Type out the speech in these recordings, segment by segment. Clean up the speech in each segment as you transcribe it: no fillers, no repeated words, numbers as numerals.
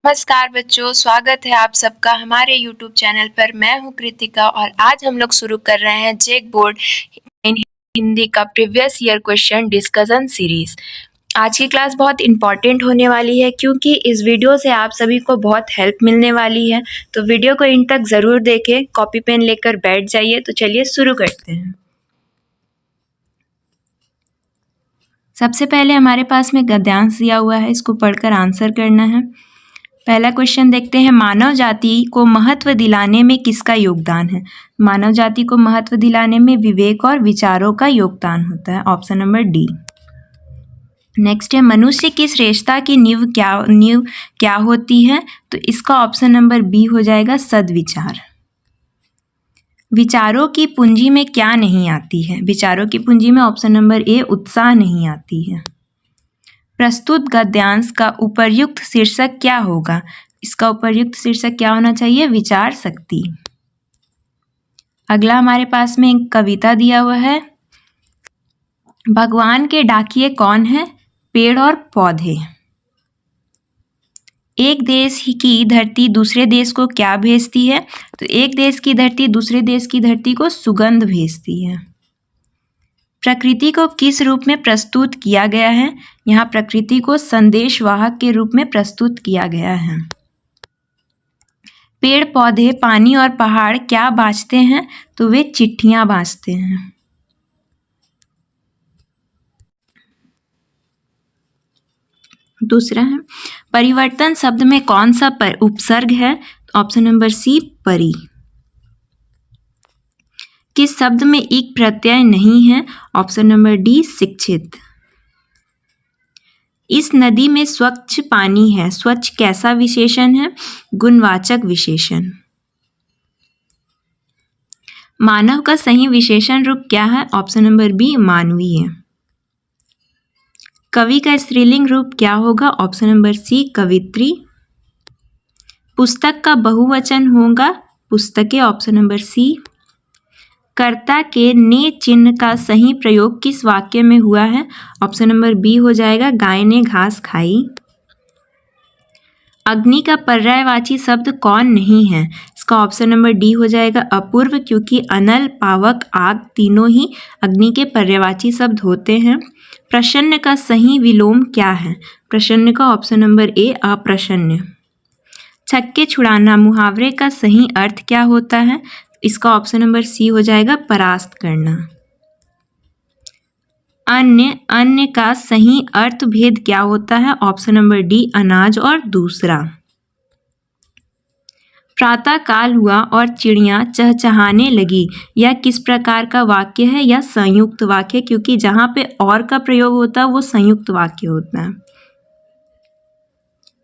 नमस्कार बच्चों, स्वागत है आप सबका हमारे YouTube चैनल पर। मैं हूं कृतिका और आज हम लोग शुरू कर रहे हैं जेक बोर्ड हिंदी का previous year question discussion series. आज की क्लास बहुत इम्पॉर्टेंट होने वाली है क्योंकि इस वीडियो से आप सभी को बहुत हेल्प मिलने वाली है। तो वीडियो को इन तक ज़रूर देखें, कॉपी पेन लेकर बैठ जाइए। तो चलिए शुरू करते हैं। सबसे पहले हमारे पास में गद्यांश दिया हुआ है, इसको पढ़कर आंसर करना है। पहला क्वेश्चन देखते हैं, मानव जाति को महत्व दिलाने में किसका योगदान है? मानव जाति को महत्व दिलाने में विवेक और विचारों का योगदान होता है, ऑप्शन नंबर डी। नेक्स्ट है, मनुष्य की श्रेष्ठता की नींव क्या होती है? तो इसका ऑप्शन नंबर बी हो जाएगा, सद्विचार। विचारों की पूंजी में क्या नहीं आती है? विचारों की पूंजी में ऑप्शन नंबर ए, उत्साह नहीं आती है। प्रस्तुत गद्यांश का उपर्युक्त शीर्षक क्या होगा? इसका उपर्युक्त शीर्षक क्या होना चाहिए? विचार शक्ति। अगला हमारे पास में एक कविता दिया हुआ है, भगवान के डाकिये कौन है? पेड़ और पौधे। एक देश की धरती दूसरे देश को क्या भेजती है? तो एक देश की धरती दूसरे देश की धरती को सुगंध भेजती है। प्रकृति को किस रूप में प्रस्तुत किया गया है? यहाँ प्रकृति को संदेशवाहक के रूप में प्रस्तुत किया गया है। पेड़ पौधे, पानी और पहाड़ क्या बाँचते हैं? तो वे चिट्ठियाँ बाँचते हैं। दूसरा है, परिवर्तन शब्द में कौन सा उपसर्ग है? ऑप्शन नंबर सी, परि। किस शब्द में इक प्रत्यय नहीं है? ऑप्शन नंबर डी, शिक्षित। इस नदी में स्वच्छ पानी है, स्वच्छ कैसा विशेषण है? गुणवाचक विशेषण। मानव का सही विशेषण रूप क्या है? ऑप्शन नंबर बी, मानवीय। कवि का स्त्रीलिंग रूप क्या होगा? ऑप्शन नंबर सी, कवित्री। पुस्तक का बहुवचन होगा पुस्तकें, ऑप्शन नंबर सी। कर्ता के ने चिन्ह का सही प्रयोग किस वाक्य में हुआ है? ऑप्शन नंबर बी हो जाएगा, गाय ने घास खाई। अग्नि का पर्यायवाची शब्द कौन नहीं है? इसका ऑप्शन नंबर डी हो जाएगा, अपूर्व, क्योंकि अनल, पावक, आग तीनों ही अग्नि के पर्यायवाची शब्द होते हैं। प्रसन्न का सही विलोम क्या है? प्रसन्न का ऑप्शन नंबर ए, अप्रसन्न। छक्के छुड़ाना मुहावरे का सही अर्थ क्या होता है? इसका ऑप्शन नंबर सी हो जाएगा, परास्त करना। अन्य का सही अर्थ भेद क्या होता है? ऑप्शन नंबर डी, अनाज और दूसरा। प्रातः काल हुआ और चिड़िया चहचहाने लगी, यह किस प्रकार का वाक्य है? यह संयुक्त वाक्य, क्योंकि जहाँ पे और का प्रयोग होता है वो संयुक्त वाक्य होता है।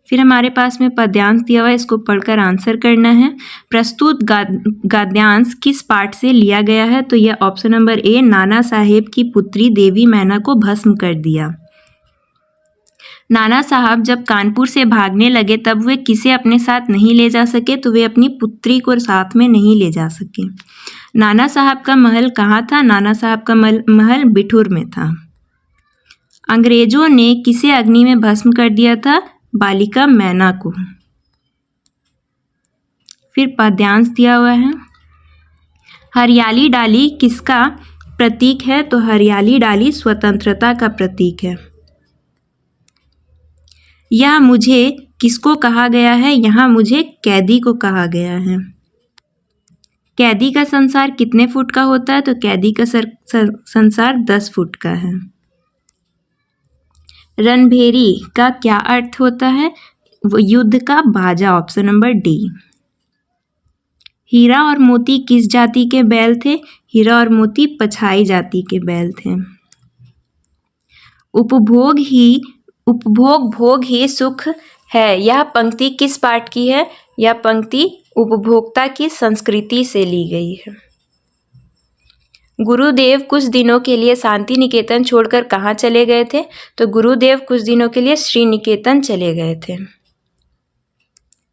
फिर हमारे पास में पद्यांश दिया हुआ है, इसको पढ़कर आंसर करना है। प्रस्तुत गद्यांश किस पाठ से लिया गया है? तो यह option number A, Nana Saheb की पुत्री देवी मैना को भस्म कर दिया। नाना साहब जब कानपुर से भागने लगे तब वे किसे अपने साथ नहीं ले जा सके? तो वे अपनी पुत्री को साथ में नहीं ले जा सके। नाना साहब का महल कहाँ था? नाना साहब का महल बिठूर में था। अंग्रेजों ने किसे अग्नि में भस्म कर दिया था? बालिका मैना को। फिर पद्यांश दिया हुआ है, हरियाली डाली किसका प्रतीक है? तो हरियाली डाली स्वतंत्रता का प्रतीक है। यह मुझे किसको कहा गया है? यहाँ मुझे कैदी को कहा गया है। कैदी का संसार कितने फुट का होता है? तो कैदी का संसार 10 फुट का है। रणभेरी का क्या अर्थ होता है? वो युद्ध का बाजा, ऑप्शन नंबर डी। हीरा और मोती किस जाति के बैल थे? हीरा और मोती पछाई जाति के बैल थे। उपभोग भोग ही सुख है, यह पंक्ति किस पाठ की है? यह पंक्ति उपभोक्ता की संस्कृति से ली गई है। गुरुदेव कुछ दिनों के लिए शांति निकेतन छोड़कर कहाँ चले गए थे? तो गुरुदेव कुछ दिनों के लिए श्री निकेतन चले गए थे।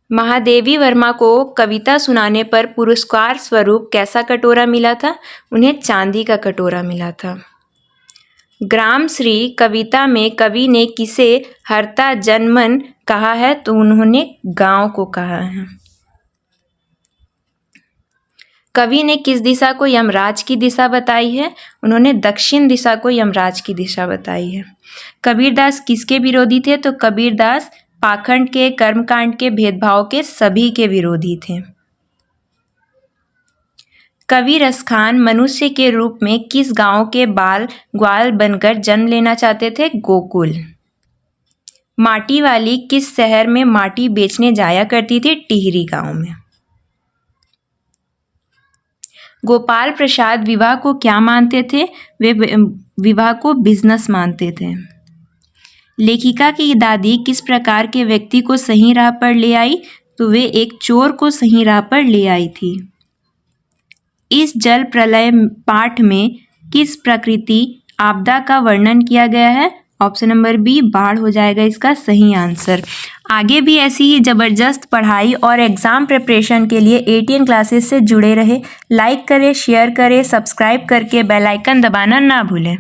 महादेवी वर्मा को कविता सुनाने पर पुरस्कार स्वरूप कैसा कटोरा मिला था? उन्हें चांदी का कटोरा मिला था। ग्राम श्री कविता में कवि ने किसे हर्ता जनमन कहा है? तो उन्होंने गांव को कहा है। कवि ने किस दिशा को यमराज की दिशा बताई है? उन्होंने दक्षिण दिशा को यमराज की दिशा बताई है। कबीरदास किसके विरोधी थे? तो कबीरदास पाखंड के, कर्मकांड के, भेदभाव के, सभी के विरोधी थे। कवि रसखान मनुष्य के रूप में किस गांव के बाल ग्वाल बनकर जन्म लेना चाहते थे? गोकुल। माटी वाली किस शहर में माटी बेचने जाया करती थी? टिहरी गांव में। गोपाल प्रसाद विवाह को क्या मानते थे? वे विवाह को बिजनेस मानते थे। लेखिका की दादी किस प्रकार के व्यक्ति को सही राह पर ले आई? तो वे एक चोर को सही राह पर ले आई थी। इस जल प्रलय पाठ में किस प्रकृति आपदा का वर्णन किया गया है? ऑप्शन नंबर बी बाढ़ हो जाएगा इसका सही आंसर। आगे भी ऐसी ही ज़बरदस्त पढ़ाई और एग्ज़ाम प्रिपरेशन के लिए ATN क्लासेस से जुड़े रहे। लाइक करें, शेयर करें, सब्सक्राइब करके बेल आइकन दबाना ना भूलें।